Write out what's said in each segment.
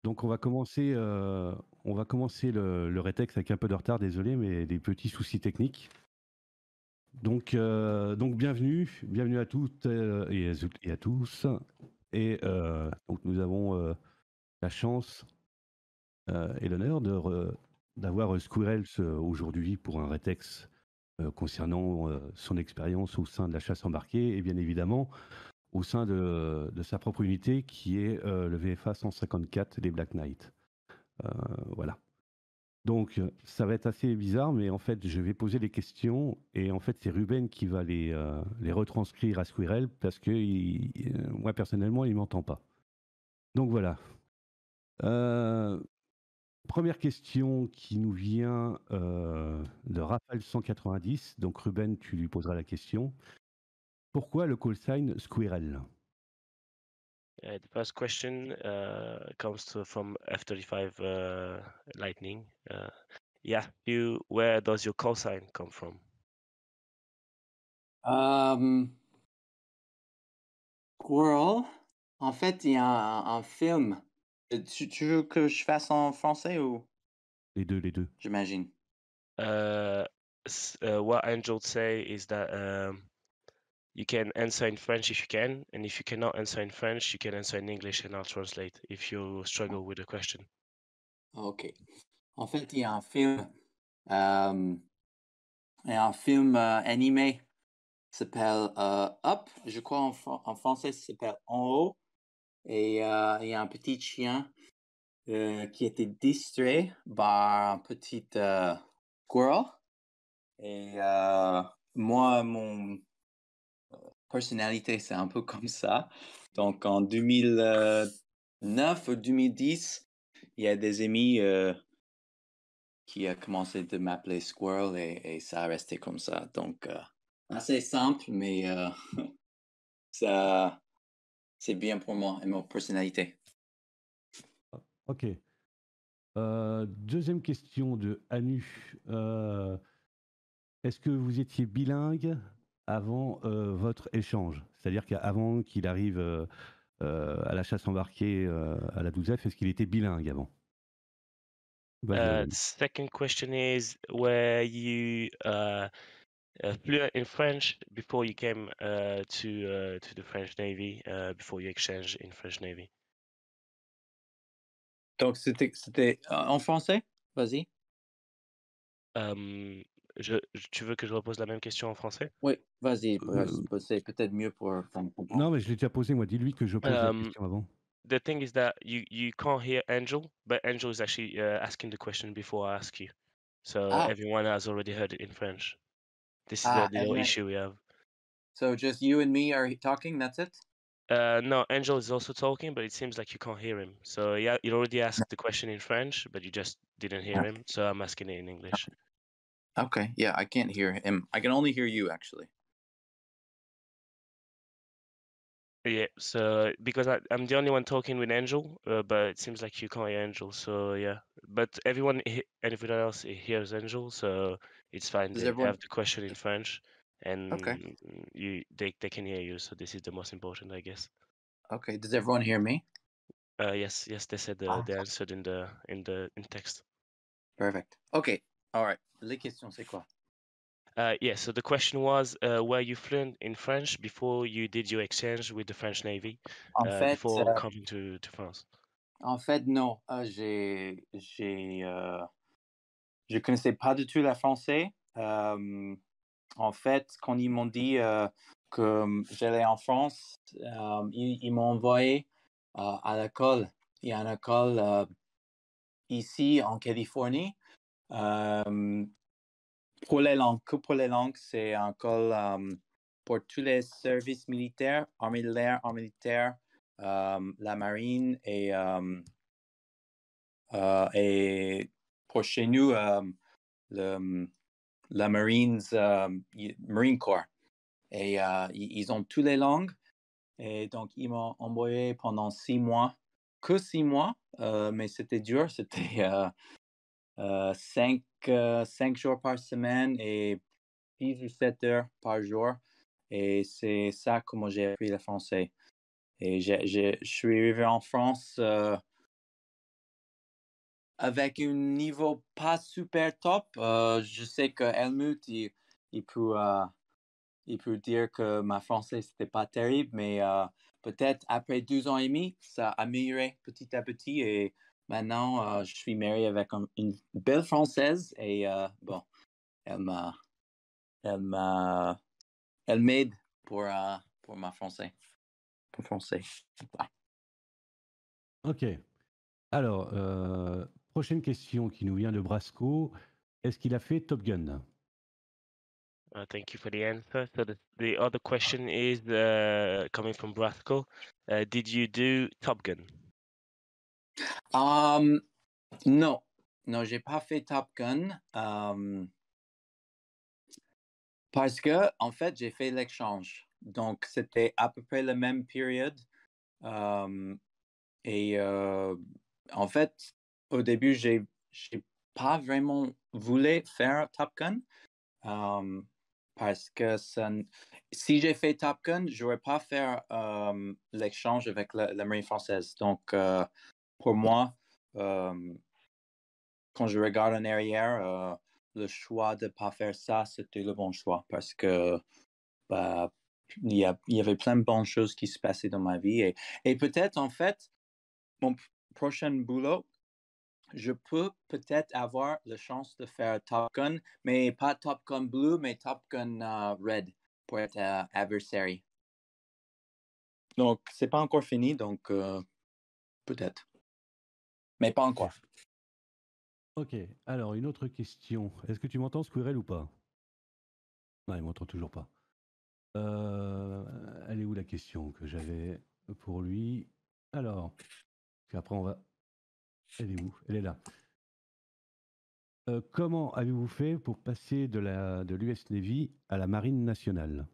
Donc on va commencer le rétex avec un peu de retard, désolé, mais des petits soucis techniques. Donc bienvenue à toutes et à tous. Donc nous avons la chance et l'honneur d'avoir Squirrels aujourd'hui pour un rétex concernant son expérience au sein de la chasse embarquée et bien évidemment au sein de sa propre unité qui est le VFA 154 des Black Knight. Voilà. Donc, ça va être assez bizarre, mais en fait, je vais poser les questions et en fait, c'est Ruben qui va les retranscrire à Squirrel parce que moi, personnellement, il m'entend pas. Donc voilà. Euh, Première question qui nous vient de Raphaël 190. Donc Ruben, tu lui poseras la question. Pourquoi le call sign Squirrel? The first question from F-35 Lightning. Where does your call sign come from? Squirrel. En fait, il y a un film. Tu veux que je fasse en français ou Les deux. j'imagine? What Angel say is that you can answer in French if you can, and if you cannot answer in French, you can answer in English and I'll translate if you struggle with the question. Ok. En fait, il y a un film. Il y a un film animé qui s'appelle Up. Je crois en français, ça s'appelle En haut. Et il y a un petit chien qui était distrait par un petit squirrel. Et moi, mon personnalité, c'est un peu comme ça. Donc, en 2009 ou 2010, il y a des amis qui ont commencé de m'appeler Squirrel et ça a resté comme ça. Donc, assez simple, mais ça, c'est bien pour moi et ma personnalité. Ok. Deuxième question de Anu. Est-ce que vous étiez bilingue avant votre échange? C'est-à-dire qu'avant qu'il arrive à la chasse embarquée à la 12F, est-ce qu'il était bilingue avant? Vas-y, Ruben. Second question is where you fluent in French before you came to the French Navy, before you exchanged in French Navy. Donc, c'était en français? Vas-y. Tu veux que je repose la même question en français? Oui, vas-y. Euh, C'est peut-être mieux pour comprendre. non, mais je l'ai déjà posé, moi. Dis-lui que je pose la Um, question avant. the thing is that you can't hear Angel, but Angel is actually asking the question before I ask you. So Ah, everyone has already heard it in French. This is the little everyone. issue we have. So just you and me are talking, that's it? No, Angel is also talking, but it seems like you can't hear him. So yeah, you already asked the question in French, but you just didn't hear him. So I'm asking it in English. Okay, yeah, I can't hear him. I can only hear you, actually. Yeah, so because I'm the only one talking with Angel, but it seems like you can't hear Angel. So yeah, but everyone else hears Angel, so it's fine. Does They everyone? have the question in French, Okay, and they can hear you. So this is the most important, I guess. okay. Does everyone hear me? Yes, they said they answered in text. Perfect. Okay, all right. Les questions, c'est quoi? Yeah, so the question was, were you fluent in French before you did your exchange with the French Navy, En fait, before coming to France? non. Je connaissais pas du tout le français. En fait, quand ils m'ont dit que j'allais en France, ils m'ont envoyé à l'école. Il y a une école ici en Californie. Euh, pour les langues, que pour les langues, c'est une école pour tous les services militaires, armée de l'air, armée de terre, la marine et pour chez nous, la Marine Corps. Et ils ont toutes les langues. Et donc, ils m'ont envoyé pendant 6 mois, que 6 mois, mais c'était dur. C'était 5 jours par semaine et 6 ou 7 heures par jour. Et c'est ça comment j'ai appris le français. Et je suis arrivé en France avec un niveau pas super top. Je sais que Helmut, il peut dire que ma français, c'était pas terrible, mais peut-être après 2 ans et demi, ça a amélioré petit à petit. Et maintenant, je suis marié avec une belle Française. Et bon, elle m'a, elle m'aide pour ma français. Pour français. Ouais. Ok. Alors, prochaine question qui nous vient de Brasco. Est-ce qu'il a fait Top Gun? Thank you for the answer. So the other question is coming from Brasco. Did you do Top Gun? Non, j'ai pas fait Top Gun parce que en fait j'ai fait l'échange, donc c'était à peu près la même période et en fait au début j'ai pas vraiment voulu faire Top Gun parce que si j'ai fait Top Gun, j'aurais pas fait l'échange avec la marine française. Donc pour moi quand je regarde en arrière, le choix de ne pas faire ça, c'était le bon choix parce que bah, il y avait plein de bonnes choses qui se passaient dans ma vie. Et peut-être, en fait, mon prochain boulot, je peux peut-être avoir la chance de faire Top Gun, mais pas Top Gun Blue, mais Top Gun Red pour être adversary. Donc, c'est pas encore fini, donc peut-être. Mais pas encore. Ok. Alors, une autre question. Est-ce que tu m'entends, Squirrel, ou pas? Non, il m'entend toujours pas. Elle est où la question que j'avais pour lui? Alors, puis après on va... Elle est où? Elle est là. Comment avez-vous fait pour passer de l'US Navy à la Marine nationale?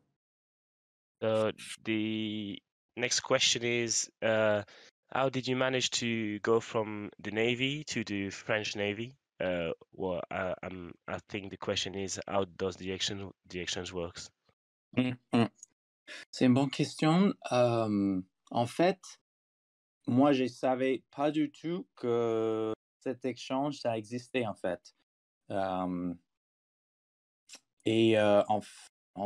The next question is how did you manage to go from the Navy to the French Navy? Well, I think the question is how does the exchange works? C'est une bonne question. En fait, moi, je ne savais pas du tout que cet échange, ça existait, en fait. Et en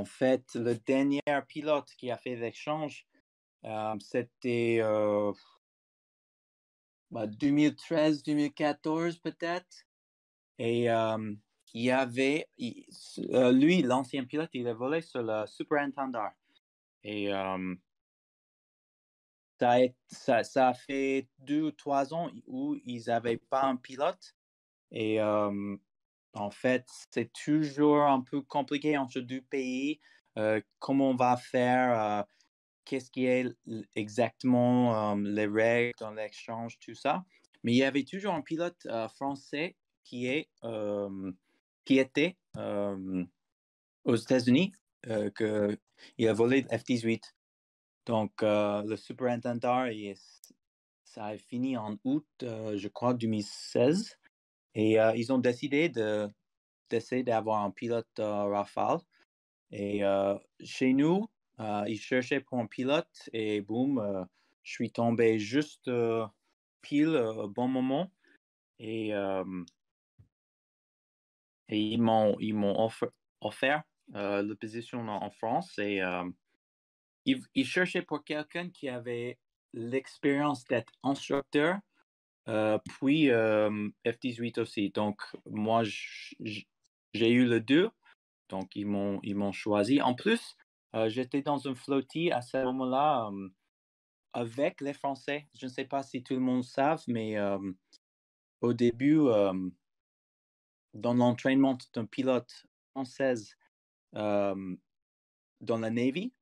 fait, le dernier pilote qui a fait l'échange, c'était 2013-2014 peut-être. Et il y avait, lui, l'ancien pilote, il a volé sur le Superintendant. Et ça a fait 2 ou 3 ans où ils n'avaient pas un pilote. Et en fait, c'est toujours un peu compliqué entre deux pays. Comment on va faire, qu'est-ce qui est exactement les règles dans l'échange, tout ça. Mais il y avait toujours un pilote français qui était aux États-Unis, il a volé le F-18. Donc, le superintendant, ça a fini en août, je crois, 2016. Et ils ont décidé d'essayer d'avoir un pilote Rafale. Et chez nous, ils cherchaient pour un pilote et boum, je suis tombé juste pile au bon moment. Et ils m'ont offert la position en France. Et ils cherchaient pour quelqu'un qui avait l'expérience d'être instructeur, puis F-18 aussi. Donc, moi, j'ai eu le deux. Donc, ils m'ont choisi. En plus, j'étais dans une flottille à ce moment-là avec les Français. Je ne sais pas si tout le monde savent, mais au début, dans l'entraînement d'un pilote française dans la Navy,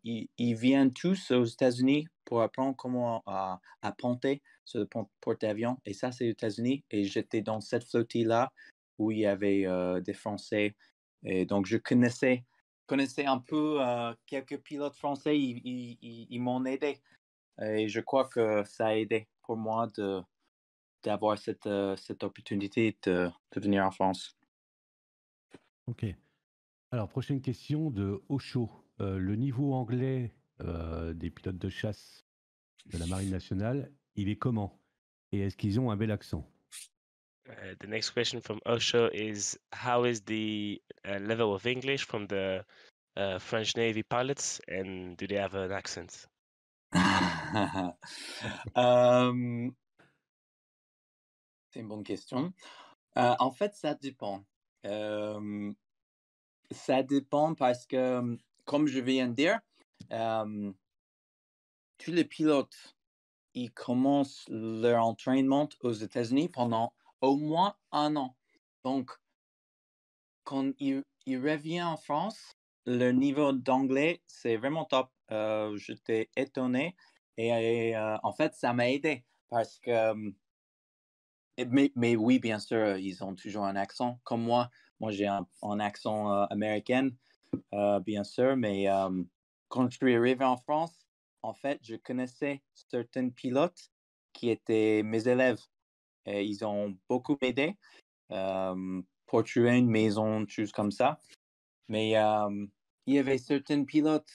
ils viennent tous aux États-Unis pour apprendre comment à ponter sur le porte-avions. Et ça, c'est aux États-Unis. Et j'étais dans cette flottille-là où il y avait des Français. Et donc, je connaissais un peu quelques pilotes français. Ils m'ont aidé. Et je crois que ça a aidé pour moi d'avoir cette opportunité de venir en France. Ok. Alors, prochaine question de Ocho. Le niveau anglais des pilotes de chasse de la Marine nationale, il est comment? Et est-ce qu'ils ont un bel accent? The next question from Osho is, how is the level of English from the French Navy pilots, and do they have an accent? C'est une bonne question. En fait, ça dépend. Ça dépend parce que, comme je viens de dire, tous les pilotes, ils commencent leur entraînement aux États-Unis pendant au moins 1 an. Donc, quand ils reviennent en France, le niveau d'anglais, c'est vraiment top. J'étais étonné et en fait, ça m'a aidé parce que, mais oui, bien sûr, ils ont toujours un accent. Comme moi j'ai un accent américain, bien sûr, mais quand je suis arrivé en France, en fait, je connaissais certains pilotes qui étaient mes élèves. Et ils ont beaucoup aidé pour trouver une maison, choses comme ça. Mais il y avait certains pilotes,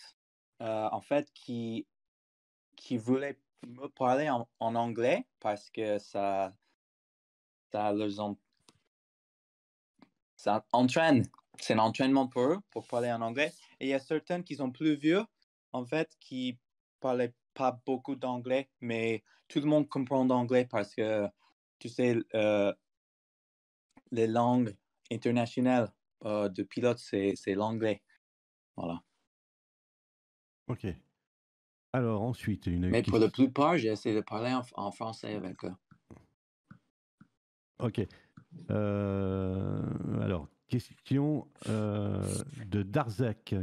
en fait, qui voulaient me parler en anglais parce que ça entraîne. C'est un entraînement pour eux, pour parler en anglais. Et il y a certains qui sont plus vieux, en fait, qui parlaient pas beaucoup d'anglais, mais tout le monde comprend l'anglais parce que, tu sais, les langues internationales de pilote, c'est l'anglais. Voilà. Ok. Alors ensuite, une Mais pour la question. plupart, j'ai essayé de parler en français avec eux. Ok. Alors, question de Darzac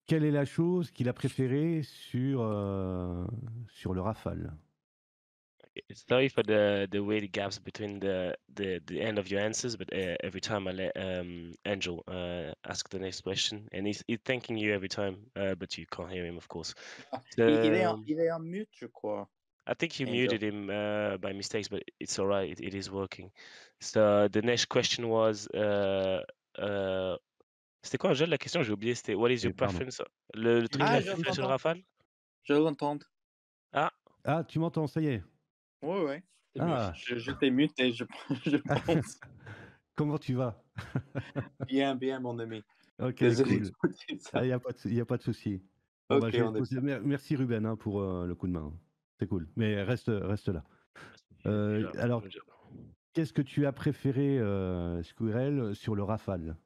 quelle est la chose qu'il a préférée sur le Rafale? Sorry for the weird gaps between the end of your answers, but every time I let Angel ask the next question, and he's thanking you every time, but you can't hear him, of course. Il est en mute, je crois. I think you Angel. muted him by mistakes, but it's all right. It is working. So the next question was, c'était quoi, Angel? La question, j'ai oublié. C'était What is your Pardon. preference? Le truc qu'il a je préféré sur le t'entends. Rafale? Je l'entends. Ah, tu m'entends, ça y est. Oui. Ah. Je t'ai muté, je pense. Comment tu vas? Bien, mon ami. Ok, Désolé cool. de dire ça. Il n'y a pas de souci. Bon, Ok, je vais on est poser... Merci Ruben hein, pour le coup de main. C'est cool. Mais reste là. Alors, qu'est-ce que tu as préféré, Squirrel, sur le Rafale?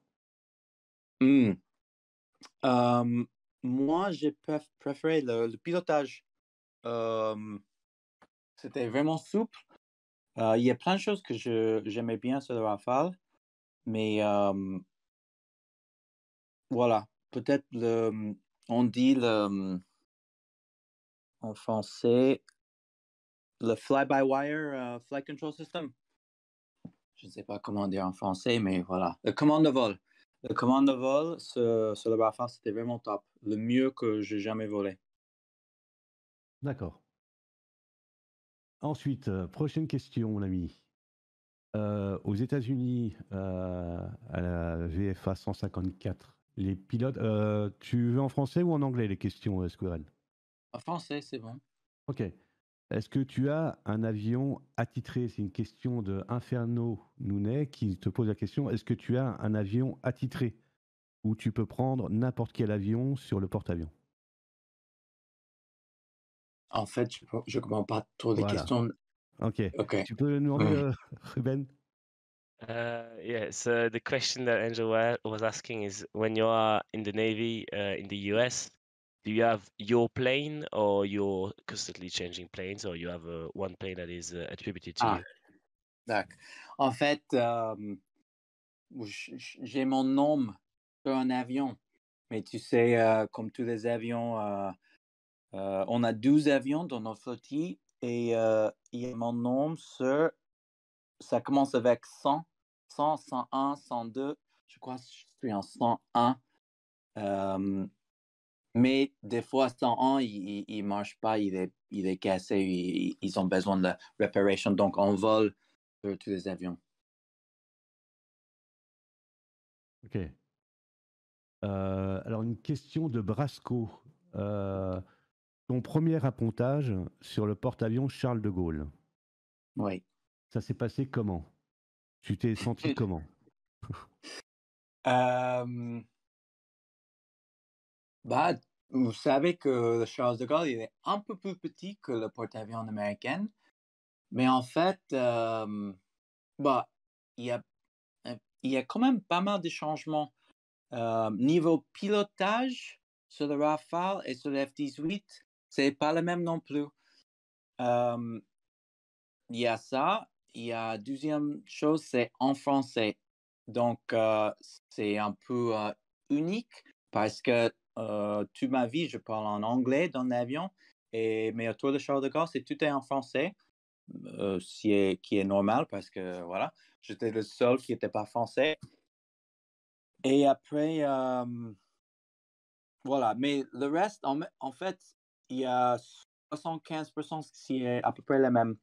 Moi, j'ai préféré le pilotage. C'était vraiment souple. Il y a plein de choses que j'aimais bien sur le Rafale, mais voilà, peut-être on dit en français le fly-by-wire flight control system. Je ne sais pas comment dire en français, mais voilà. Le commande de vol. Le commande de vol sur le Rafale, c'était vraiment top. Le mieux que j'ai jamais volé. D'accord. Ensuite, prochaine question, mon ami. Aux États-Unis, à la VFA 154, les pilotes. Tu veux en français ou en anglais les questions, Squirrel? En français, c'est bon. Ok. Est-ce que tu as un avion attitré? C'est une question de Inferno Nounet qui te pose la question. Est-ce que tu as un avion attitré où tu peux prendre n'importe quel avion sur le porte-avions? En fait, je ne comprends pas trop les Voilà. questions. Ok. Ok. Tu peux nous demander, Ruben? Yeah, so the question that Angel was asking is, when you are in the Navy in the US, do you have your plane or you're constantly changing planes, or you have one plane that is attributed to you? D'accord. En fait, j'ai mon nom sur un avion, mais tu sais, comme tous les avions, on a 12 avions dans notre flottille et il y a mon nom sur, ça commence avec 100, 101, 102, je crois que je suis en 101. Mais des fois, 101, il ne marche pas, il est cassé, ils ont besoin de réparation, donc on vole sur tous les avions. Ok. Alors, une question de Brasco. Ton premier appontage sur le porte-avions Charles de Gaulle? Oui. Ça s'est passé comment? Tu t'es senti comment? Euh, Bah, vous savez que le Charles de Gaulle, il est un peu plus petit que le porte-avions américain, mais en fait, bah, il y a, il y a quand même pas mal de changements. Niveau pilotage, sur le Rafale et sur le F-18, c'est pas le même non plus. Euh, il y a ça. Il y a deuxième chose, c'est en français. Donc, c'est un peu unique parce que toute ma vie, je parle en anglais dans l'avion, mais autour de Charles de Gaulle, c'est tout est en français, qui est normal parce que voilà, j'étais le seul qui n'était pas français. Et après, voilà, mais le reste, en fait, il y a 75% qui est à peu près le même.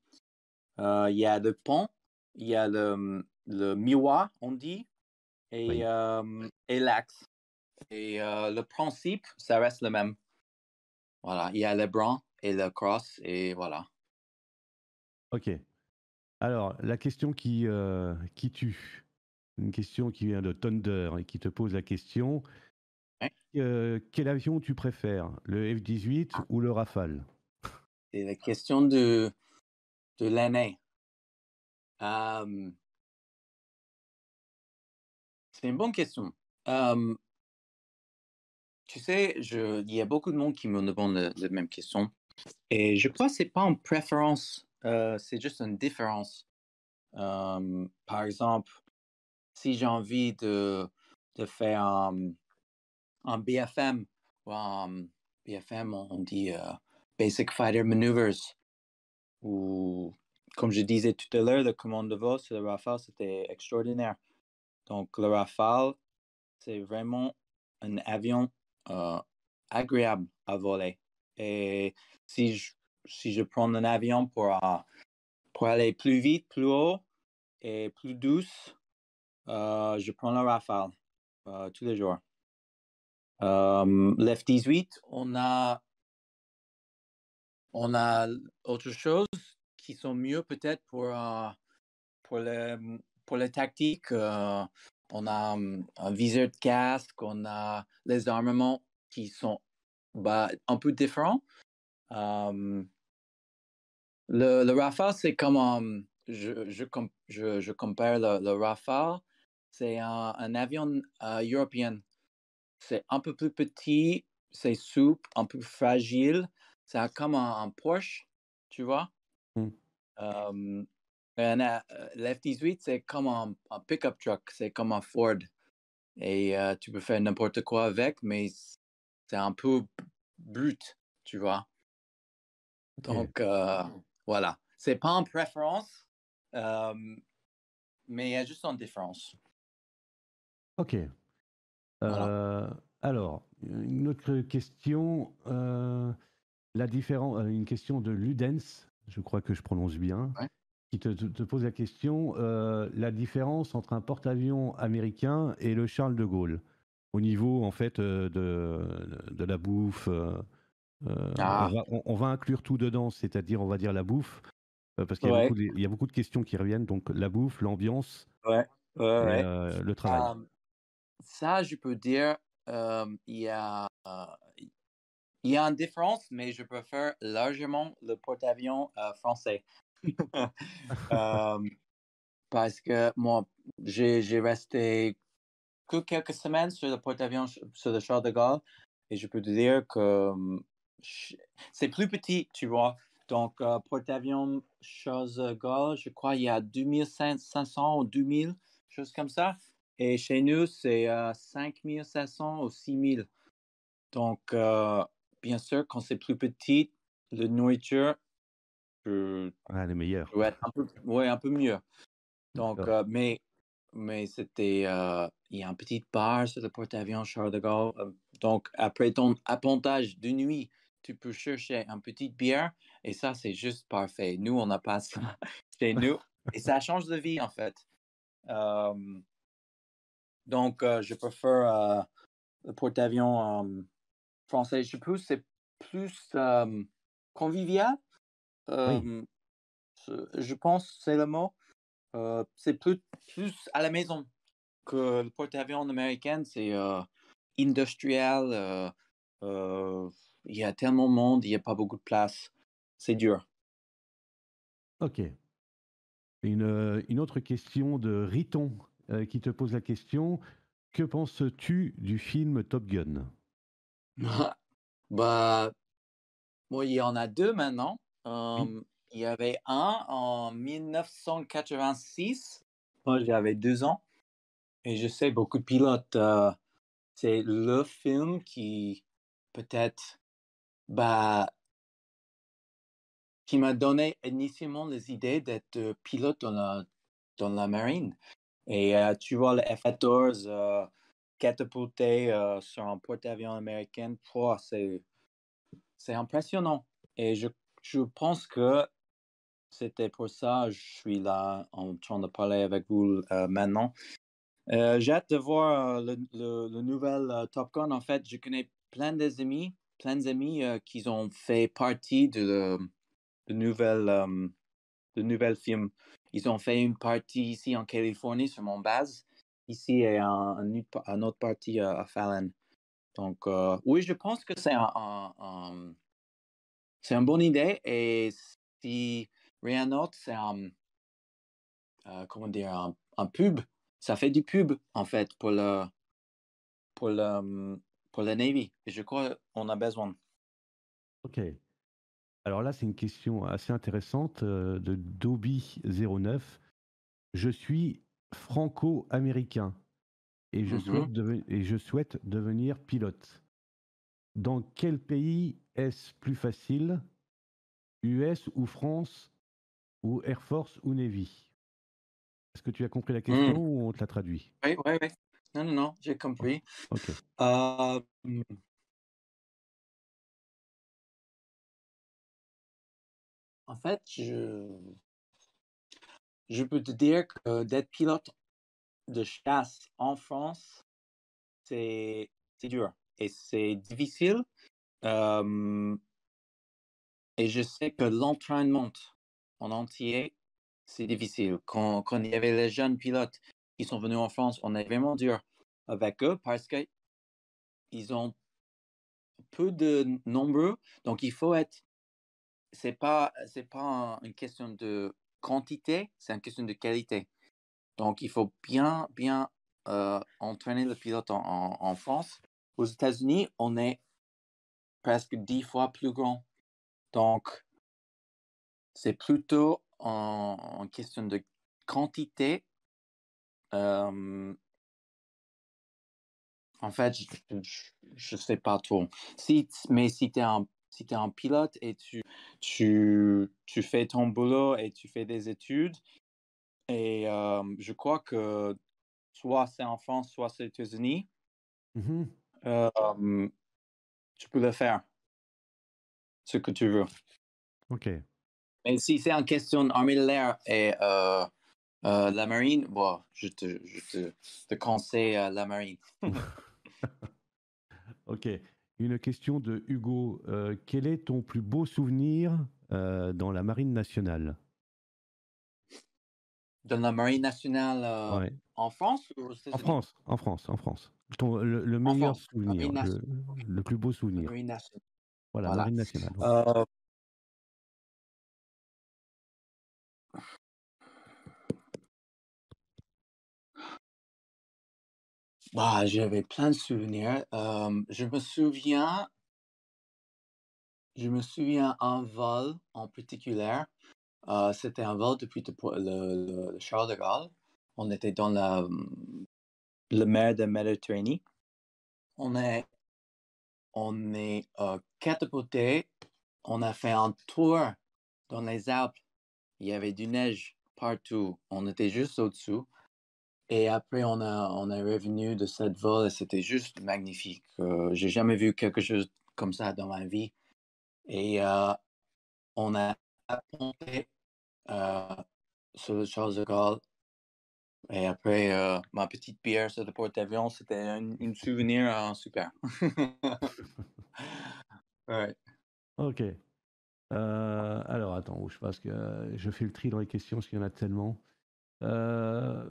Il y a le pont, il y a le miroir, on dit, Oui. et l'axe. Et le principe, ça reste le même. Voilà, il y a le bras et le cross, et voilà. OK. Alors, la question qui tue, une question qui vient de Thunder et qui te pose la question, Ouais. quel avion tu préfères, le F-18 ou le Rafale? C'est la question de l'année. Euh, c'est une bonne question. Tu sais, il y a beaucoup de monde qui me demande la même question. Et je crois que c'est pas une préférence, c'est juste une différence. Par exemple, si j'ai envie de faire un BFM, ou un BFM, on dit Basic Fighter Maneuvers, ou comme je disais tout à l'heure, le commande de vol sur le Rafale, c'était extraordinaire. Donc, le Rafale, c'est vraiment un avion euh, agréable à voler. Et si je, si je prends un avion pour aller plus vite, plus haut et plus douce, je prends le Rafale tous les jours. L'F-18, on a autre chose qui sont mieux peut-être pour pour les tactiques. On a un viseur de casque, on a les armements qui sont un peu différents. Le Rafale, c'est comme je compare le Rafale, c'est un avion européen. C'est un peu plus petit, c'est souple, un peu fragile. C'est comme un Porsche, tu vois. Hmm. L'F-18, c'est comme un pick-up truck, c'est comme un Ford. Et tu peux faire n'importe quoi avec, mais c'est un peu brut, tu vois. OK. Donc, voilà. C'est pas en préférence, euh, mais il y a juste une différence. OK. Voilà. Alors, une autre question, une question de Ludens, je crois que je prononce bien, Ouais. qui te pose la question, la différence entre un porte-avions américain et le Charles de Gaulle, au niveau en fait de la bouffe. Ah, On va inclure tout dedans, c'est-à-dire on va dire la bouffe, parce qu'il y a ouais, il y a beaucoup de questions qui reviennent, donc la bouffe, l'ambiance ouais, ouais, et ouais. le travail. Ça, je peux dire, il y a une différence, mais je préfère largement le porte-avions français. Euh, Parce que moi, j'ai resté que quelques semaines sur le porte-avions sur le Charles de Gaulle et je peux te dire que c'est plus petit, tu vois. Donc, porte-avions Charles de Gaulle, je crois il y a 2500 ou 2000, choses comme ça. Et chez nous, c'est 5500 ou 6000. Donc, bien sûr, quand c'est plus petit, la nourriture peut, Ah, les meilleurs. peut être ouais, un peu mieux. Donc, D'accord. mais c'était, il y a un petit bar sur le porte-avions Charles de Gaulle. Donc, après ton appontage de nuit, tu peux chercher une petite bière et ça, c'est juste parfait. Nous, on n'a pas ça chez nous et ça change de vie, en fait. Euh, donc, je préfère le porte-avions français. Je pense que c'est plus convivial. Oui. Euh, je pense, c'est le mot. C'est plus à la maison que le porte-avions américain, c'est industriel. Il y a tellement de monde, il n'y a pas beaucoup de place. C'est dur. Ok. Une autre question de Riton qui te pose la question. Que penses-tu du film Top Gun? Bah, moi, il y en a deux maintenant. Oui. Il y avait un en 1986. Moi, j'avais 2 ans. Et je sais, beaucoup de pilotes, c'est le film qui, peut-être, bah, qui m'a donné initialement les idées d'être pilote dans la marine. Et tu vois le F-14 catapulté sur un porte-avions américain, c'est impressionnant. Et je pense que c'était pour ça que je suis là en train de parler avec vous maintenant. J'ai hâte de voir le nouvel Top Gun. En fait, je connais plein d'amis qui ont fait partie de nouvel film. Ils ont fait une partie ici en Californie sur mon base, ici et un autre partie à Fallon. Donc, oui, je pense que c'est une bonne idée. Et si rien d'autre, c'est comment dire, un pub. Ça fait du pub, en fait, pour le Navy. Et je crois qu'on a besoin. Ok. Alors là, c'est une question assez intéressante de Dobby09. Je suis franco-américain et je souhaite devenir pilote. Dans quel pays est-ce plus facile? US ou France ou Air Force ou Navy? Est-ce que tu as compris la question ou on te la traduit? Oui, oui, oui. Non, j'ai compris. Ok. Euh, En fait, je peux te dire que d'être pilote de chasse en France, c'est dur et c'est difficile. Et je sais que l'entraînement en entier, c'est difficile. Quand il y avait les jeunes pilotes qui sont venus en France, on est vraiment dur avec eux parce qu'ils ont peu de nombreux. Donc, il faut être. C'est pas une question de quantité, c'est une question de qualité. Donc, il faut bien entraîner le pilote en France. Aux États-Unis, on est presque 10 fois plus grand. Donc, c'est plutôt en question de quantité. En fait, je sais pas trop. Mais si tu es un pilote et tu fais ton boulot et tu fais des études, et je crois que soit c'est en France, soit c'est aux États-Unis, Mhm. tu peux le faire, ce que tu veux. Ok. Mais si c'est en question armée de l'air et la marine, bon, je te conseille la marine. Ok. Une question de Hugo. Quel est ton plus beau souvenir dans la Marine nationale? Dans la marine nationale Ouais. en France ou aux En États-Unis? France, en France, en France. Le En meilleur France, souvenir, le plus beau souvenir. marine nationale. Voilà, Voilà. Marine nationale. Ouais. J'avais plein de souvenirs. Je me souviens un vol en particulier. C'était un vol depuis le Charles de Gaulle. On était dans la mer de Méditerranée. On est catapulté. On a fait un tour dans les Alpes. Il y avait du neige partout. On était juste au-dessous. Et après, on est revenu de cette vol et c'était juste magnifique. J'ai jamais vu quelque chose comme ça dans ma vie. Et on a apponté sur le Charles de Gaulle. Et après, ma petite bière sur le porte-avions, c'était un souvenir super. Ouais. Ok. Alors, attends, bouge pas, parce que je fais le tri dans les questions, parce qu'il y en a tellement. Euh,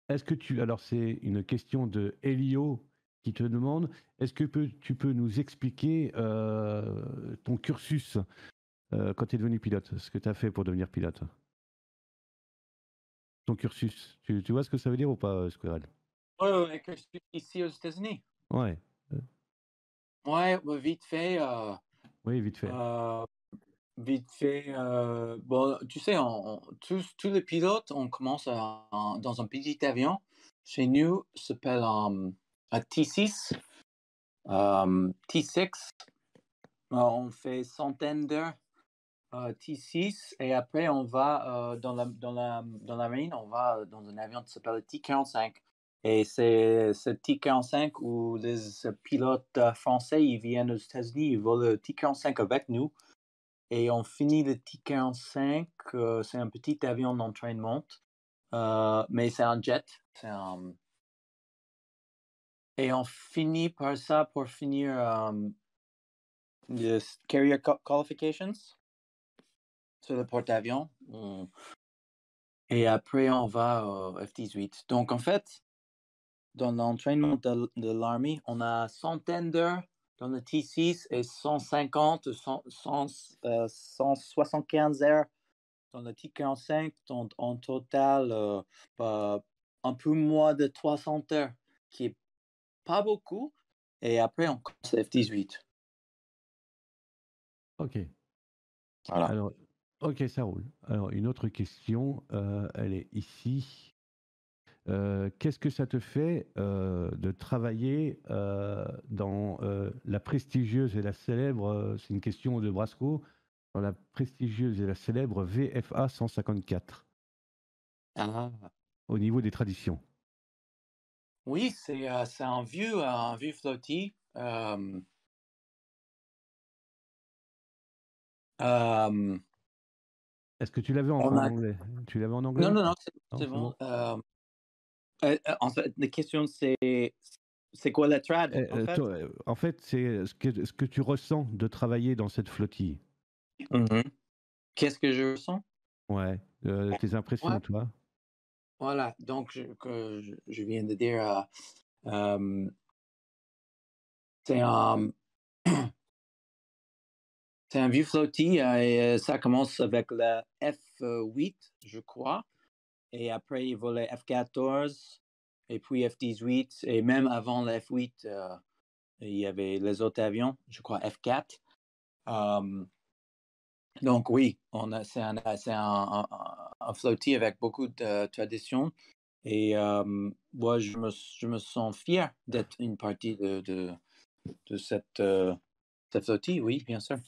Est-ce que tu... Alors, c'est une question de Elio qui te demande, est-ce que tu peux nous expliquer ton cursus quand tu es devenu pilote, ce que tu as fait pour devenir pilote? Ton cursus. Tu vois ce que ça veut dire ou pas, Squirrel? Ouais, que je suis ici aux États-Unis. Ouais, Ouais, vite fait. oui, vite fait. Vite fait. Bon, tu sais, tous les pilotes, on commence dans un petit avion. Chez nous, ça s'appelle un T6. T6. On fait centaines d'heures T6 et après on va dans la marine, on va dans un avion qui s'appelle le T-45. Et c'est ce T-45 où les pilotes français ils viennent aux États-Unis, ils volent le T-45 avec nous. Et on finit le T-45, c'est un petit avion d'entraînement, mais c'est un jet. Et on finit par ça pour finir les Carrier Qualifications sur le porte-avions. Et après, on va au F-18. Donc, en fait, dans l'entraînement de l'armée, on a centaines d'heures dans le T6 et 150, 175 heures dans le T-45. En total, un peu moins de 300 heures, qui est pas beaucoup. Et après, on commence le F-18. Ok. Voilà. Alors, ok, ça roule. Alors, une autre question, elle est ici. Qu'est-ce que ça te fait de travailler dans la prestigieuse et la célèbre, c'est une question de Brasco, dans la prestigieuse et la célèbre VFA 154, Ah. au niveau des traditions? Oui, c'est un vieux flotti. Est-ce que tu l'avais en On a... anglais? Tu l'avais en anglais? Non, Non, c'est c'est bon. bon. En fait, la question, c'est quoi la trad, en fait? Toi, en fait, c'est ce que tu ressens de travailler dans cette flottille. Mhm. Qu'est-ce que je ressens? Ouais, tes Ouais, impressions, toi. voilà. Donc, je viens de dire, c'est un, c'est un vieux flotti et ça commence avec la F8, je crois. Et après, il volait F14 et puis F18. Et même avant la F8, il y avait les autres avions, je crois F4. Donc oui, c'est un flotti avec beaucoup de traditions. Et moi, je me sens fier d'être une partie de cette flottille, oui, bien sûr.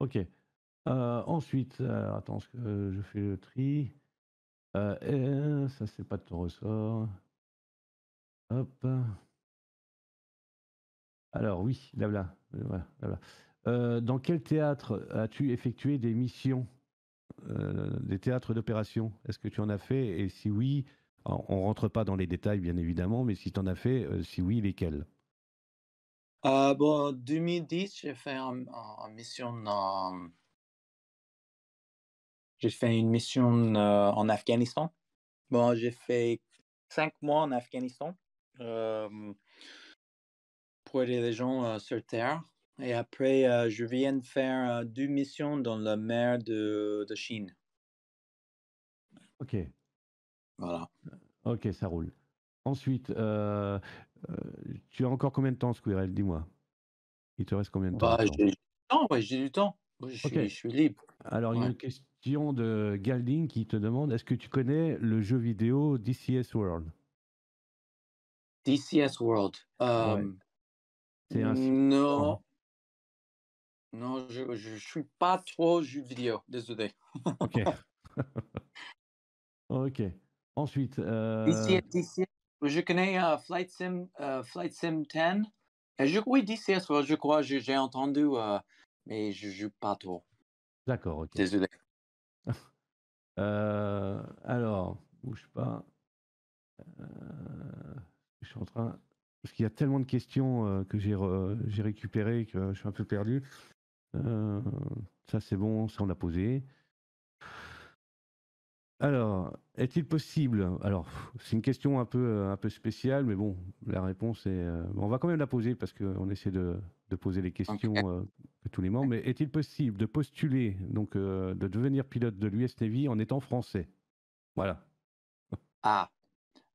Ok. Ensuite, attends, je fais le tri. Ça, c'est pas de ton ressort. Hop. Alors oui, là, voilà, là. Dans quel théâtre as-tu effectué des missions, des théâtres d'opération? Est-ce que tu en as fait? Et si oui, on rentre pas dans les détails, bien évidemment, mais si tu en as fait, si oui, lesquels? Bon, en 2010, j'ai fait une mission en Afghanistan. Bon, j'ai fait 5 mois en Afghanistan pour aider les gens sur Terre. Et après, je viens de faire 2 missions dans la mer de Chine. Ok, Voilà. ok, ça roule. Ensuite, euh, tu as encore combien de temps, Squirrel? Dis-moi. Il te reste combien de temps Bah, encore? j'ai du temps, ouais, j'ai du temps. Ouais, Ok. je suis libre. Alors, Ouais. une question de Galding qui te demande, est-ce que tu connais le jeu vidéo DCS World? DCS World. Ouais. C'est un simulateur, hein. Non, non, je suis pas trop jeu vidéo, désolé. Ok. Ok. Ensuite, DCS, je connais Flight Sim 10. Oui, DCS World, je crois, j'ai entendu, mais je joue pas trop. d'accord, ok. Désolé. Alors, bouge pas. Je suis en train. parce qu'il y a tellement de questions que j'ai récupérées que je suis un peu perdu. Ça, c'est bon, ça, on l'a posé. Alors, est-il possible... Alors, c'est une question un peu spéciale, mais bon, la réponse est... on va quand même la poser parce qu'on essaie de poser les Ok. questions que tous les membres. Mais est-il possible de postuler, donc de devenir pilote de l'US Navy en étant français? Voilà. Ah,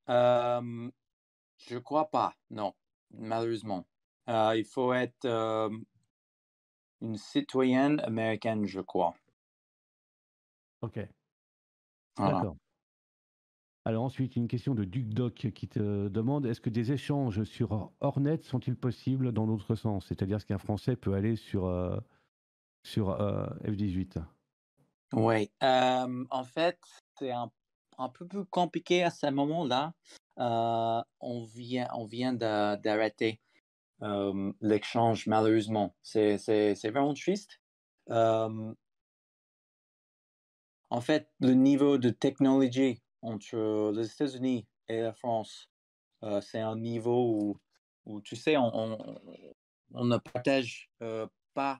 je crois pas, non, malheureusement. Il faut être une citoyenne américaine, je crois. Ok, Voilà. d'accord. Alors ensuite, une question de Duc Doc qui te demande, est-ce que des échanges sur Hornet sont-ils possibles dans l'autre sens? C'est-à-dire, est-ce qu'un Français peut aller sur F-18? Oui. En fait, c'est un peu plus compliqué à ce moment-là. On vient d'arrêter l'échange, malheureusement. C'est vraiment triste. En fait, le niveau de technologie entre les États-Unis et la France, c'est un niveau où tu sais, on ne partage pas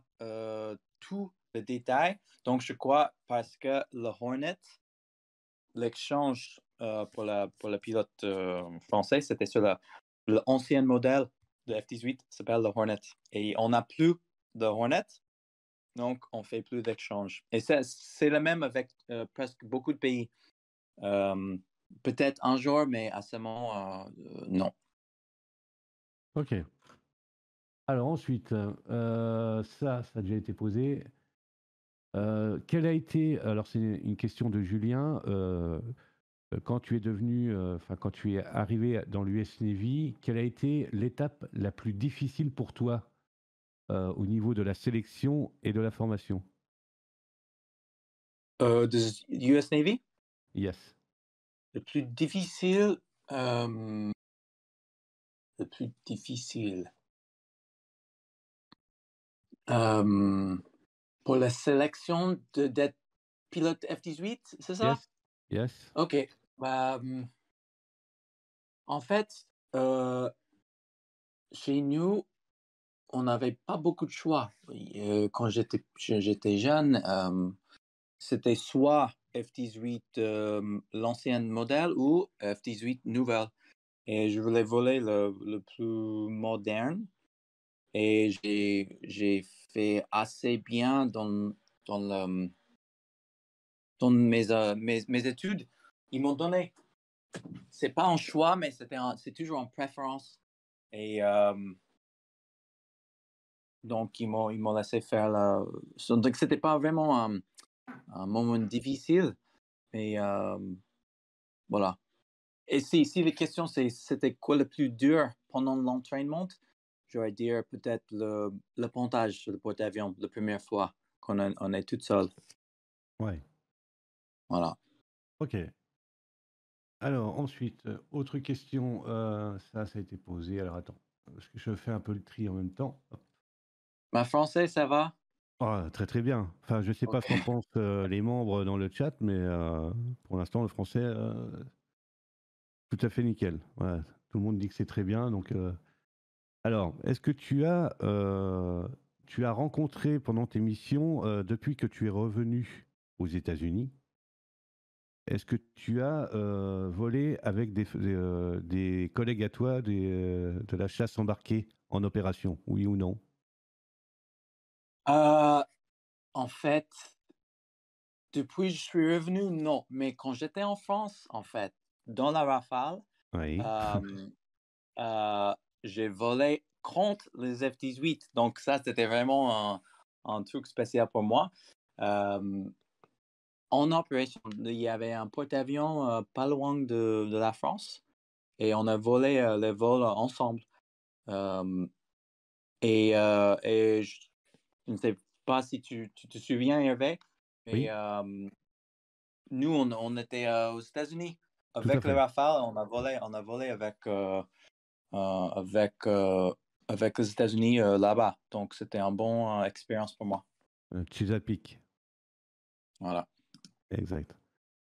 tous les détails. Donc, je crois parce que le Hornet, l'échange pour le pilote français, c'était sur l'ancien modèle de F-18, s'appelle le Hornet. Et on n'a plus de Hornet, donc on ne fait plus d'échange. Et c'est le même avec presque beaucoup de pays. Peut-être un jour, mais à ce moment, non. Ok. Alors ensuite, ça a déjà été posé. Quel a été, alors c'est une question de Julien, quand tu es devenu, enfin quand tu es arrivé dans l'US Navy, quelle a été l'étape la plus difficile pour toi au niveau de la sélection et de la formation? De US Navy, Yes. le plus difficile, euh, le plus difficile. Euh, pour la sélection d'être pilote F-18, c'est ça? Yes. Yes. Ok. Bah, en fait, chez nous, on n'avait pas beaucoup de choix. Quand j'étais jeune, c'était soit F-18 l'ancien modèle ou F-18 nouvelle. Et je voulais voler le plus moderne. Et j'ai fait assez bien dans, dans mes études. Ils m'ont donné, c'est pas un choix, mais c'est toujours en préférence. Et donc, ils m'ont laissé faire donc, c'était pas vraiment un moment difficile, mais voilà. Et si les questions, c'était quoi le plus dur pendant l'entraînement, j'aurais dire peut-être le pontage sur le porte-avions la première fois on est tout seul. Ouais. Voilà. Ok. Alors ensuite, autre question, ça a été posé. Alors attends, parce que je fais un peu le tri en même temps. Hop. Ma français, ça va? Ah, très très bien. Enfin, je sais pas ce Ok. qu'en pensent les membres dans le chat, mais pour l'instant, le français, tout à fait nickel. Voilà. Tout le monde dit que c'est très bien. Donc, alors, est-ce que tu as rencontré pendant tes missions, depuis que tu es revenu aux États-Unis, est-ce que tu as volé avec des collègues à toi de la chasse embarquée en opération, oui ou non? Euh, En fait, depuis que je suis revenu, non. Mais quand j'étais en France, en fait, dans la Rafale, Oui. euh, euh, j'ai volé contre les F-18. Donc ça, c'était vraiment un truc spécial pour moi. Euh, En opération, il y avait un porte-avions pas loin de la France et on a volé les vols ensemble. Euh, et je ne sais pas si tu te souviens, Hervé, mais Oui, nous, on était aux États-Unis tout à avec le fait. Rafale. On a volé avec, avec les États-Unis là-bas. Donc, c'était une bonne expérience pour moi. Chesapeake, Voilà. exact.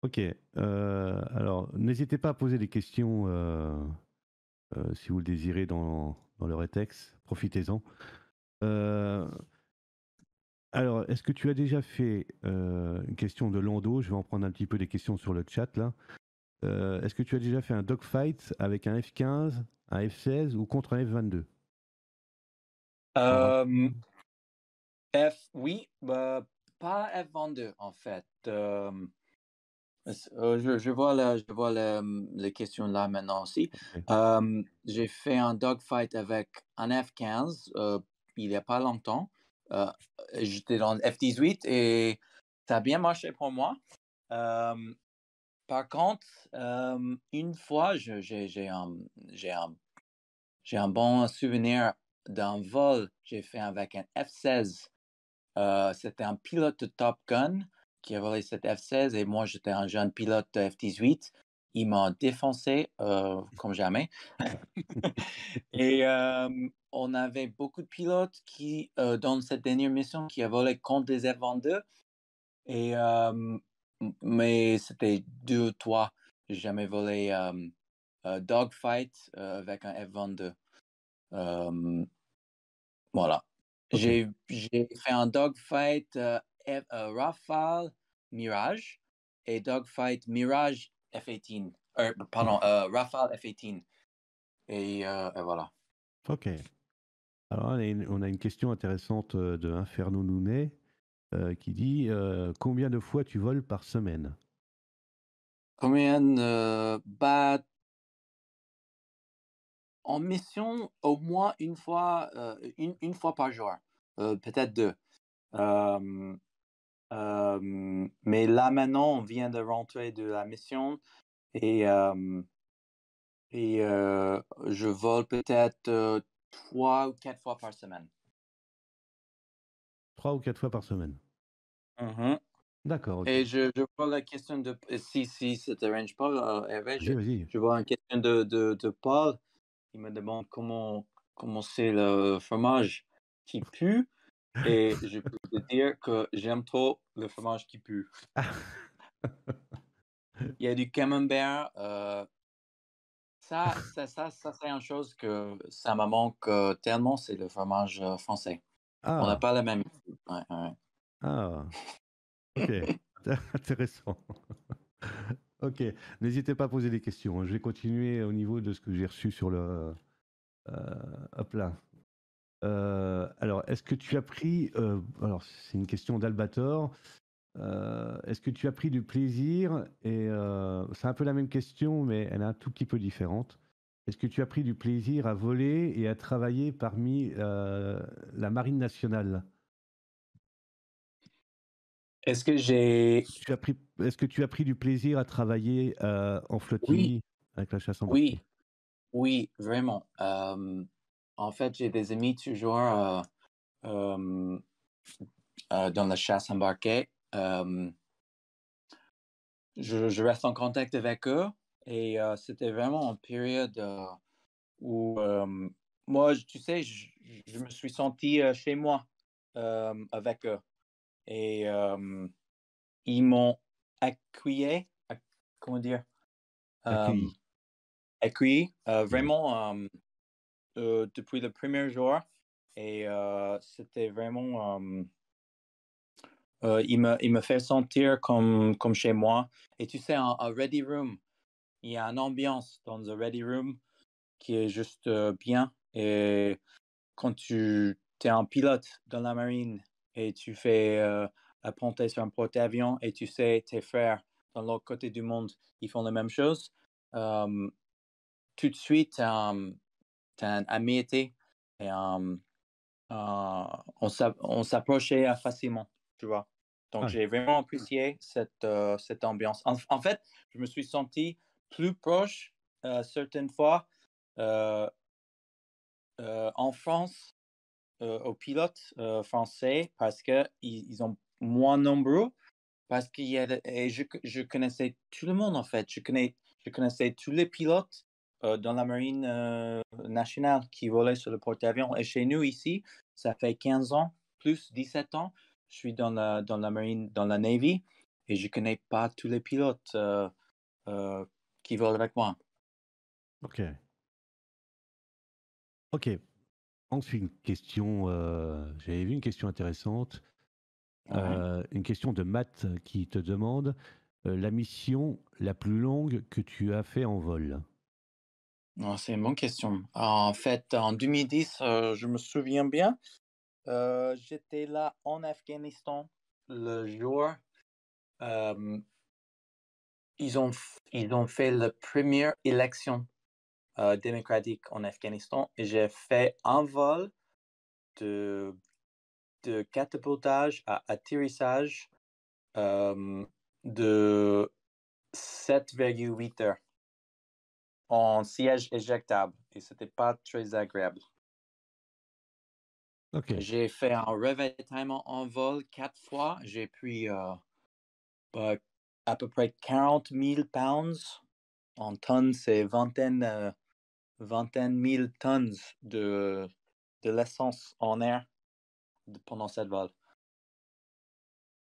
Ok. Alors, n'hésitez pas à poser des questions si vous le désirez dans le rétex, profitez-en. Euh, alors, est-ce que tu as déjà fait une question de Lando? Je vais en prendre un petit peu des questions sur le chat là. Est-ce que tu as déjà fait un dogfight avec un F-15, un F-16 ou contre un F-22? Oui, pas F-22 en fait. Je vois les questions là maintenant aussi. Ok. J'ai fait un dogfight avec un F-15 il n'y a pas longtemps. J'étais dans le F-18 et ça a bien marché pour moi. Par contre, une fois, j'ai un bon souvenir d'un vol que j'ai fait avec un F-16. C'était un pilote de Top Gun qui a volé cette F-16 et moi, j'étais un jeune pilote de F-18. Il m'a défoncé comme jamais. Et on avait beaucoup de pilotes qui, dans cette dernière mission, qui a volé contre des F-22. Et, mais c'était 2 ou 3. J'ai jamais volé dogfight avec un F-22. Voilà. Ok. J'ai fait un dogfight Rafale Mirage et dogfight Mirage F-18. Pardon, Rafale F-18. Et voilà. Ok. Alors, on a une question intéressante de Inferno Nounet qui dit combien de fois tu voles par semaine? Combien en mission, au moins une fois, une fois par jour. Peut-être 2. Mais là, maintenant, on vient de rentrer de la mission et je vole peut-être 3 ou 4 fois par semaine. 3 ou 4 fois par semaine. D'accord, ok. Et je vois la question de... Si ça te dérange pas, Hervé, Vas-y. je vois une question de Paul. Il me demande comment c'est le fromage qui pue. Et je peux te dire que j'aime trop le fromage qui pue. Il y a du camembert. Ça c'est une chose que ça me manque tellement, c'est le fromage français. On n'a Ah, pas la même ici. Ouais. ah, ok. Intéressant. Ok. N'hésitez pas à poser des questions. Je vais continuer au niveau de ce que j'ai reçu sur le. Hop là. Alors, est-ce que tu as pris. Alors, c'est une question d'Albator. Est-ce que tu as pris du plaisir et c'est un peu la même question, mais elle est un tout petit peu différente. Est-ce que tu as pris du plaisir à voler et à travailler parmi la Marine nationale? Est-ce que j'ai... Est-ce que tu as pris du plaisir à travailler en Oui, flottille avec la chasse embarquée? oui, vraiment. En fait, j'ai des amis toujours dans la chasse embarquée. Je reste en contact avec eux et c'était vraiment une période où moi, tu sais, je me suis senti chez moi avec eux. Et ils m'ont accueilli, comment dire, Accueilli. accueilli Ouais. vraiment depuis le premier jour. Et c'était vraiment, il me fait sentir comme chez moi. Et tu sais, un ready room, il y a une ambiance dans le ready room qui est juste bien. Et quand tu es un pilote dans la marine et tu fais apprenti sur un porte-avions et tu sais tes frères dans l'autre côté du monde, ils font la même chose, tout de suite, tu as une amitié et on s'approchait facilement, tu vois. Donc, Ouais. j'ai vraiment apprécié cette ambiance. En fait, je me suis senti plus proche certaines fois en France aux pilotes français parce qu'ils ont moins nombreux. Parce qu'il y a, et je connaissais tout le monde en fait. Je connaissais tous les pilotes dans la marine nationale qui volaient sur le porte-avions. Et chez nous ici, ça fait 15 ans, plus 17 ans, je suis dans la marine, dans la Navy, et je connais pas tous les pilotes qui volent avec moi. Ok. Ok. Ensuite, une question. J'avais vu une question intéressante. Ouais. Une question de Matt qui te demande la mission la plus longue que tu as fait en vol. Non, c'est une bonne question. En fait, en 2010, je me souviens bien, j'étais là en Afghanistan le jour. euh, ils ont fait la première élection démocratique en Afghanistan et j'ai fait un vol de, de catapultage à atterrissage de 7,8 heures en siège éjectable et c'était pas très agréable. Ok. J'ai fait un ravitaillement en vol 4 fois. J'ai pris bah, à peu près 40 000 pounds. En tonnes, c'est vingtaine mille tonnes de l'essence en air pendant cette vol.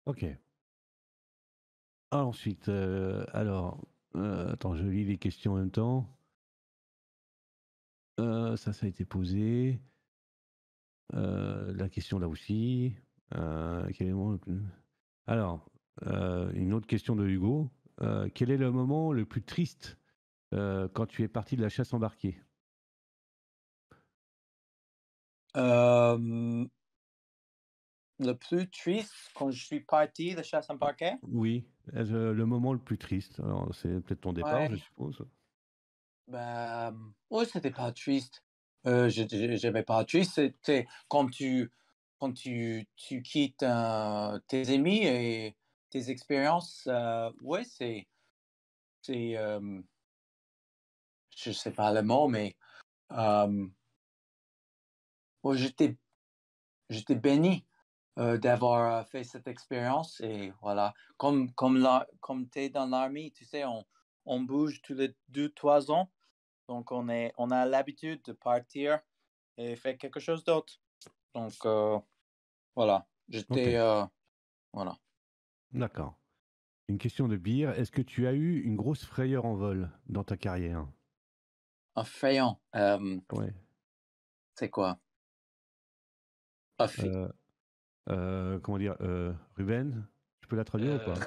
Ok. Ensuite, attends, je lis les questions en même temps. Ça a été posé. La question là aussi. Quel est le moment le plus... Alors, une autre question de Hugo. Quel est le moment le plus triste quand tu es parti de la chasse embarquée? Le plus triste, quand je suis parti de chasse embarquée, Oui, le moment le plus triste. Alors, c'est peut-être ton départ, je ouais, suppose. ouais, c'était pas triste. J'avais pas triste. C'était quand tu quittes tes amis et tes expériences. Ouais, c'est, je sais pas le mot, mais ouais, j'étais béni d'avoir fait cette expérience et voilà. Comme tu es dans l'armée, tu sais, on bouge tous les 2, 3 ans. Donc, on a l'habitude de partir et faire quelque chose d'autre. Donc, voilà. Ok, Voilà. d'accord. Une question de Beer. Est-ce que tu as eu une grosse frayeur en vol dans ta carrière? Un fayon, Ouais. c'est quoi? Un fi- Euh, comment dire Ruben, je peux la traduire ou Euh, pas?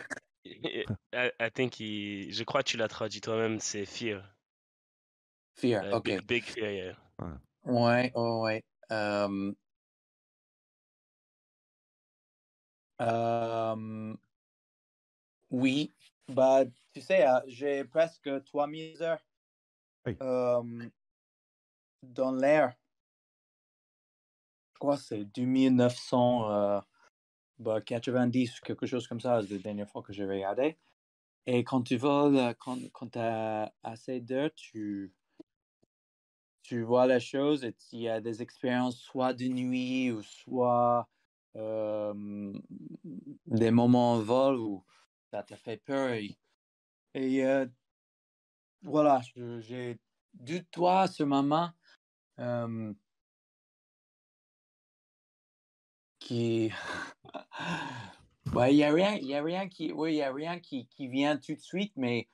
I think je crois que tu l'as traduit toi-même, c'est fear. Fear, OK. Big fear, yeah. Voilà. Ouais, ouais. Oui, bah, tu sais, j'ai presque 3000 heures Oui, euh, dans l'air. Je crois que c'est 2900, 90, quelque chose comme ça, la dernière fois que j'ai regardé. Et quand tu voles, quand tu as assez d'heures, tu vois la chose et il y a des expériences soit de nuit ou soit des moments en vol où ça te fait peur. Et voilà, j'ai du toit sur ma main qui... Il n'y a rien, il y a rien qui vient tout de suite, mais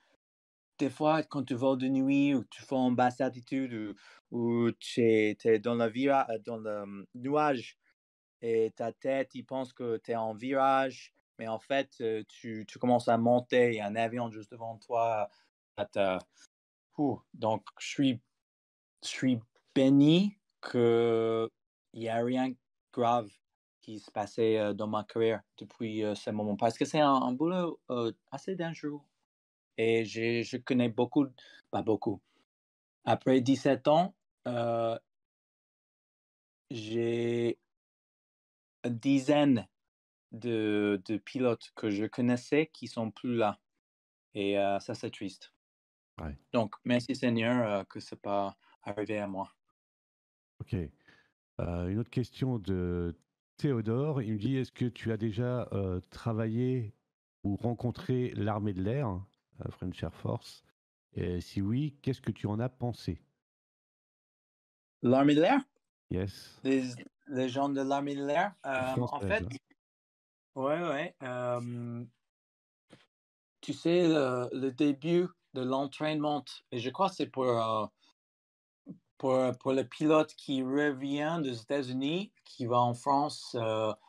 des fois, quand tu voles de nuit ou tu fais en basse altitude ou tu es dans dans le nuage et ta tête, il pense que tu es en virage, mais en fait, tu commences à monter, il y a un avion juste devant toi. Donc, je suis béni qu'il n'y a rien de grave qui se passait dans ma carrière depuis ce moment. Parce que c'est un boulot assez dangereux. Et je connais beaucoup, pas beaucoup. Après 17 ans, euh, j'ai une dizaine de pilotes que je connaissais qui sont plus là. Et ça, c'est triste. ouais. Donc, merci Seigneur que ce n'est pas arrivé à moi. Ok. Une autre question de Théodore. Il me dit, est-ce que tu as déjà travaillé ou rencontré l'armée de l'air, French Air Force? Et si oui, qu'est-ce que tu en as pensé? L'armée de l'air? Yes. Les, les gens de l'armée de l'air? En Française. fait, ouais. Tu sais, le début de l'entraînement, et je crois que c'est pour le pilote qui revient des États-Unis, qui va en France,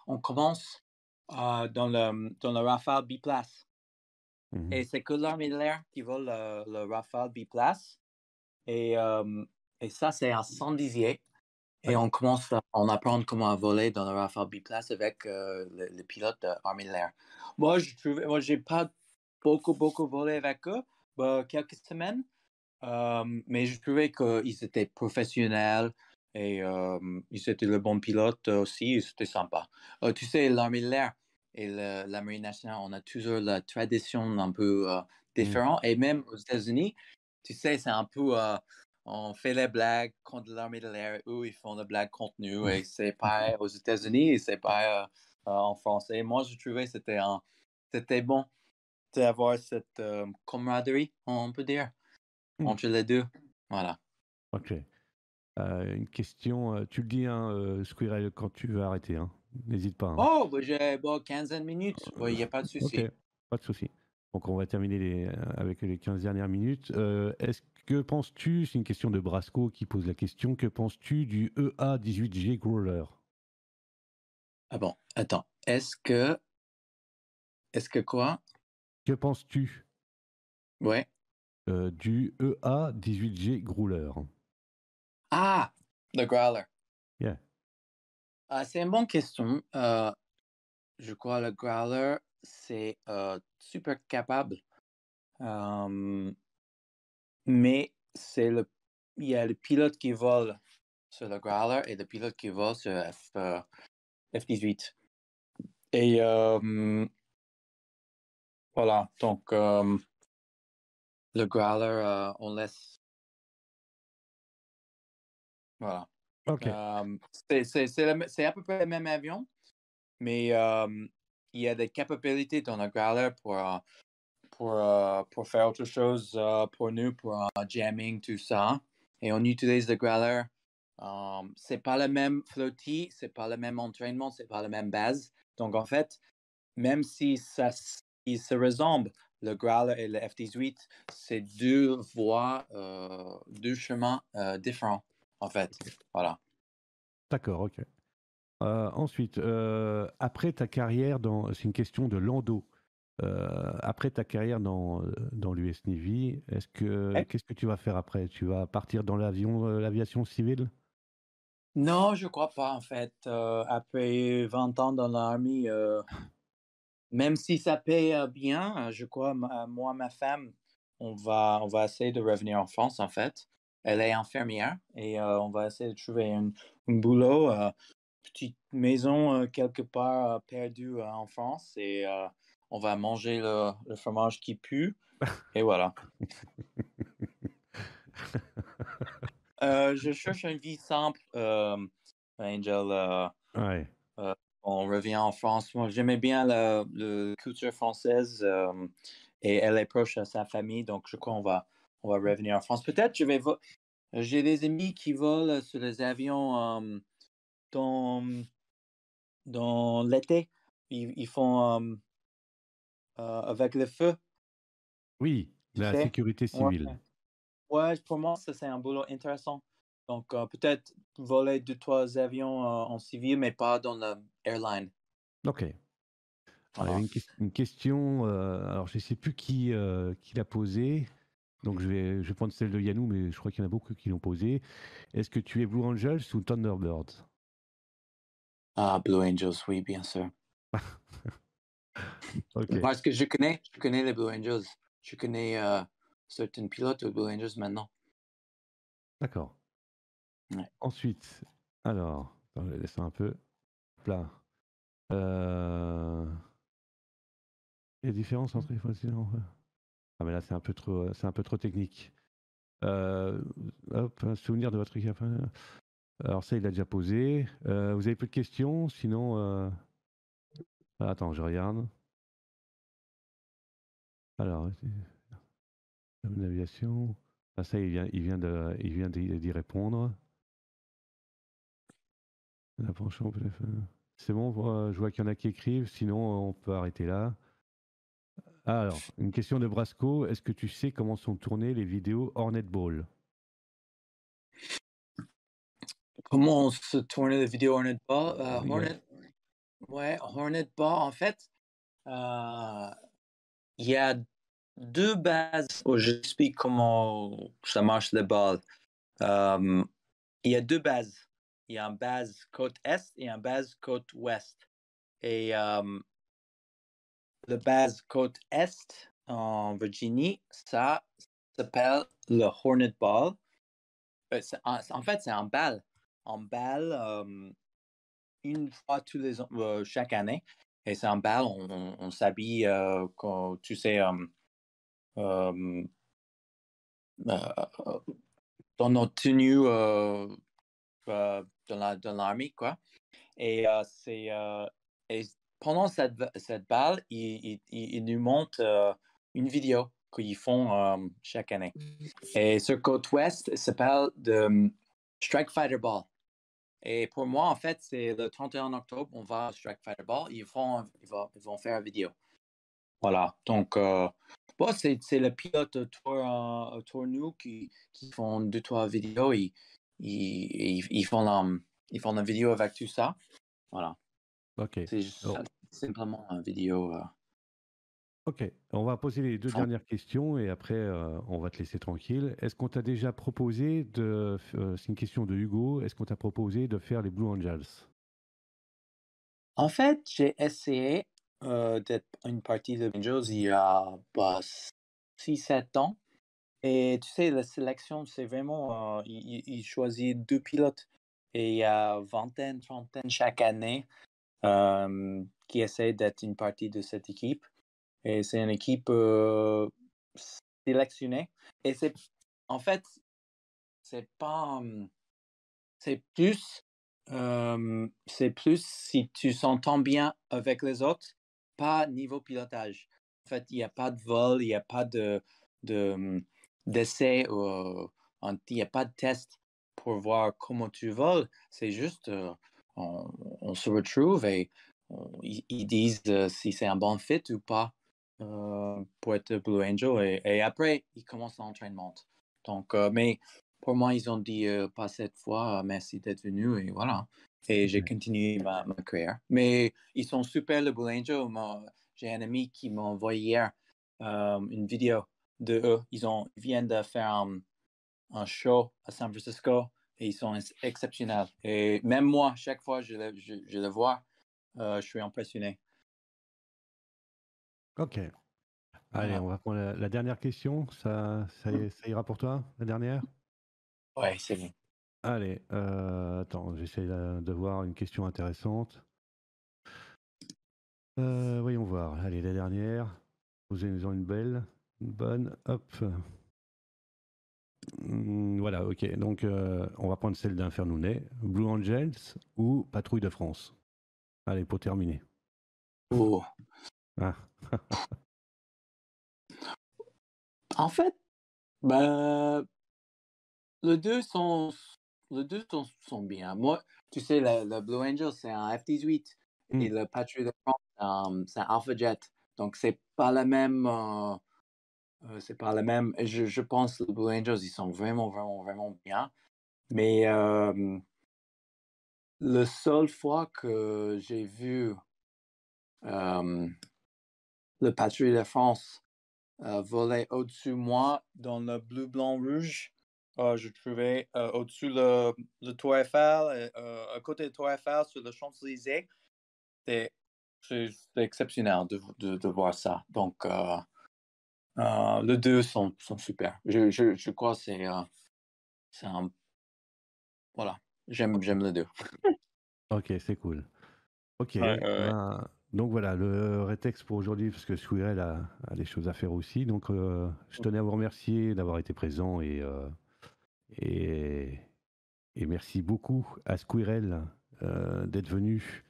on commence dans le Rafale biplace. Mhm. Et c'est que l'armée de l'air qui vole le Rafale biplace. Et ça, c'est à 110e. Et on commence à apprendre comment voler dans le Rafale biplace avec le pilote de l'armée de l'air. Moi, j'ai pas beaucoup volé avec eux, quelques semaines. Mais je trouvais qu'ils étaient professionnels et ils étaient le bon pilote aussi, c'était sympa. Tu sais, l'armée de l'air et la marine nationale, on a toujours la tradition un peu différente. Et même aux États-Unis, tu sais, c'est un peu, on fait les blagues contre l'armée de l'air, eux, ils font les blagues contre nous. Et c'est pas aux États-Unis et c'est pas en France. Et moi, je trouvais que c'était bon d'avoir cette camaraderie, on peut dire, entre les deux. Voilà. Ok. Une question, tu le dis, hein, Squirrel, quand tu veux arrêter, hein. N'hésite pas. Hein. Oh, j'ai 15 minutes. Il n'y a pas de souci. Ok, pas de souci. Donc on va terminer avec les 15 dernières minutes. Que penses-tu, c'est une question de Brasco qui pose la question, que penses-tu du EA-18G Growler? Ah bon, attends. Est-ce que quoi? Que penses-tu Ouais. du EA-18G Growler? Ah, le Growler. Yeah. C'est une bonne question. Je crois le Growler, c'est super capable. Mais il y a le pilote qui vole sur le Growler et le pilote qui vole sur F-18. Et voilà, donc le Growler, on laisse. Voilà. Ok. C'est à peu près le même avion, mais il y a des capacités dans le Growler pour faire autre chose pour nous, pour jamming, tout ça. Et on utilise le Growler. C'est pas le même flottille, c'est pas le même entraînement, c'est pas la même base. Donc en fait, même si ils se ressemblent, le Growler et le F-18, c'est deux voies, deux chemins différents, en fait. Voilà. D'accord, ok. Ensuite, après ta carrière c'est une question de Lando. Après ta carrière dans l'US Navy, qu'est-ce que tu vas faire après? Tu vas partir dans l'aviation civile? Non, je crois pas, en fait. Après 20 ans dans l'armée, même si ça paye bien, je crois, moi, ma femme, on va essayer de revenir en France, en fait. Elle est infirmière et on va essayer de trouver un boulot, petite maison quelque part perdue en France et on va manger le fromage qui pue et voilà. Je cherche une vie simple, Angel. Ouais. On revient en France. Moi, j'aimais bien la culture française et elle est proche à sa famille, donc je crois on va revenir en France. Peut-être j'ai des amis qui volent sur les avions dans, dans l'été. Ils font avec le feu, Oui, tu la sais. sécurité Ouais. civile. Ouais, pour moi, ça c'est un boulot intéressant. Donc peut-être voler 2-3 avions en civil, mais pas dans l'airline. Ok. Alors, il y Voilà. avait une question, alors je ne sais plus qui l'a posée, donc je vais prendre celle de Yannou, mais je crois qu'il y en a beaucoup qui l'ont posée. Est-ce que tu es Blue Angels ou Thunderbirds? Ah, Blue Angels, oui, bien sûr. Ok, Parce que je connais les Blue Angels. Je connais certains pilotes de Blue Angels maintenant. d'accord. Ouais. Ensuite, alors, attends, je vais laisser un peu plat. Il y a différence entre les fossiles. Ah, mais là, c'est un peu trop technique. Hop, un souvenir de votre. Alors, ça, il l'a déjà posé. Vous avez plus de questions? Sinon. Attends, je regarde. Alors, navigation. Ah, ça, il vient d'y répondre. C'est bon, je vois qu'il y en a qui écrivent, sinon on peut arrêter là. Alors, une question de Brasco. Est-ce que tu sais comment sont tournées les vidéos Hornet Ball? Comment on se tournait la vidéo Hornet Ball? Yeah. Hornet Ball, en fait, il y a deux bases. J'explique comment ça marche le ball. Il y a deux bases. Il y a une base côte Est et une base côte Ouest. Et la base côte Est en Virginie, ça s'appelle le Hornet Ball. En fait, c'est un bal. Un bal une fois chaque année. Et c'est un bal, on s'habille, tu sais, dans nos tenues dans l'armée, quoi. Et et pendant cette balle, ils nous montrent une vidéo qu'ils font chaque année. Et sur côte ouest, ça s'appelle de Strike Fighter Ball. Et pour moi, en fait, c'est le 31 octobre, on va à Strike Fighter Ball, ils vont faire une vidéo. Voilà, donc c'est le pilote autour de nous qui font 2-3 vidéos, ils font la vidéo avec tout ça. Voilà. Ok. C'est simplement une vidéo. Ok, on va poser les deux dernières questions et après on va te laisser tranquille. Est-ce qu'on t'a déjà proposé c'est une question de Hugo, est-ce qu'on t'a proposé de faire les Blue Angels? En fait, j'ai essayé d'être une partie de Angels il y a 6-7 ans. Et tu sais, la sélection, c'est vraiment, il choisit 2 pilotes. Et il y a vingtaine, trentaine chaque année qui essaient d'être une partie de cette équipe. Et c'est une équipe sélectionnée. Et en fait, c'est pas, c'est plus si tu s'entends bien avec les autres, pas niveau pilotage. En fait, il n'y a pas de vol, il n'y a pas d'essai, il n'y a pas de test pour voir comment tu voles. C'est juste, on se retrouve et ils disent si c'est un bon fit ou pas pour être Blue Angel. Et après, ils commencent l'entraînement. Donc, mais pour moi, ils ont dit pas cette fois, merci d'être venu et voilà. Et j'ai continué ma carrière. Mais ils sont super, le Blue Angel. J'ai un ami qui m'a envoyé hier une vidéo de eux. Ils viennent de faire un show à San Francisco et ils sont exceptionnels. Et même moi, chaque fois que je le vois, je suis impressionné. Ok. Allez, on va prendre la dernière question. Ça ira pour toi, la dernière? Ouais, c'est bon. Allez, attends, j'essaie de voir une question intéressante. Voyons voir. Allez, la dernière. Posez-nous-en une belle, une bonne. Hop. Voilà, ok. Donc, on va prendre celle d'Infernounet. Blue Angels ou Patrouille de France? Allez, pour terminer. Oh. Ah. En fait, ben, les deux sont bien. Moi, tu sais, le Blue Angel, c'est un F-18 et le Patriot de France, c'est un Alpha Jet. Donc, c'est pas la même. C'est pas la même. Je pense que les Blue Angels, ils sont vraiment, vraiment, vraiment bien. Mais la seule fois que j'ai vu le Patriot de France voler au-dessus de moi dans le bleu, blanc, rouge, je trouvais au-dessus le Tour Eiffel, à côté du Tour Eiffel, sur le Champs-Élysées. C'est exceptionnel de voir ça. Donc, les deux sont super. Je crois que c'est un. Voilà. J'aime les deux. Ok, c'est cool. Ok, Ouais. donc voilà, le rétexte pour aujourd'hui, parce que Squirrel a des choses à faire aussi. Donc, je tenais à vous remercier d'avoir été présent et merci beaucoup à Squirrel d'être venu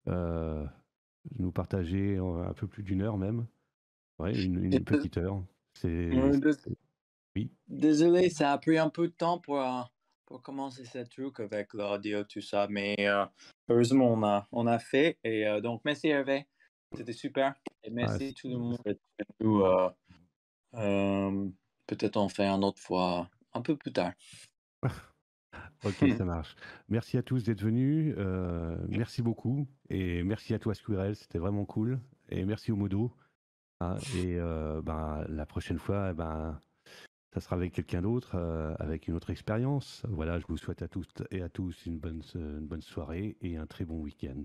nous partager un peu plus d'1 heure même. Ouais, une petite heure. Oui. Désolé, ça a pris un peu de temps pour commencer ce truc avec l'audio, tout ça, mais heureusement, on a fait. Et donc, merci Hervé, c'était super. Et merci tout le monde d'être venu. Peut-être on fait une autre fois, un peu plus tard. Ok, ça marche. Merci à tous d'être venus. Merci beaucoup. Et merci à toi, Squirrel. C'était vraiment cool. Et merci au Modo. Hein, et la prochaine fois, ça sera avec quelqu'un d'autre, avec une autre expérience. Voilà, je vous souhaite à toutes et à tous une bonne soirée et un très bon week-end.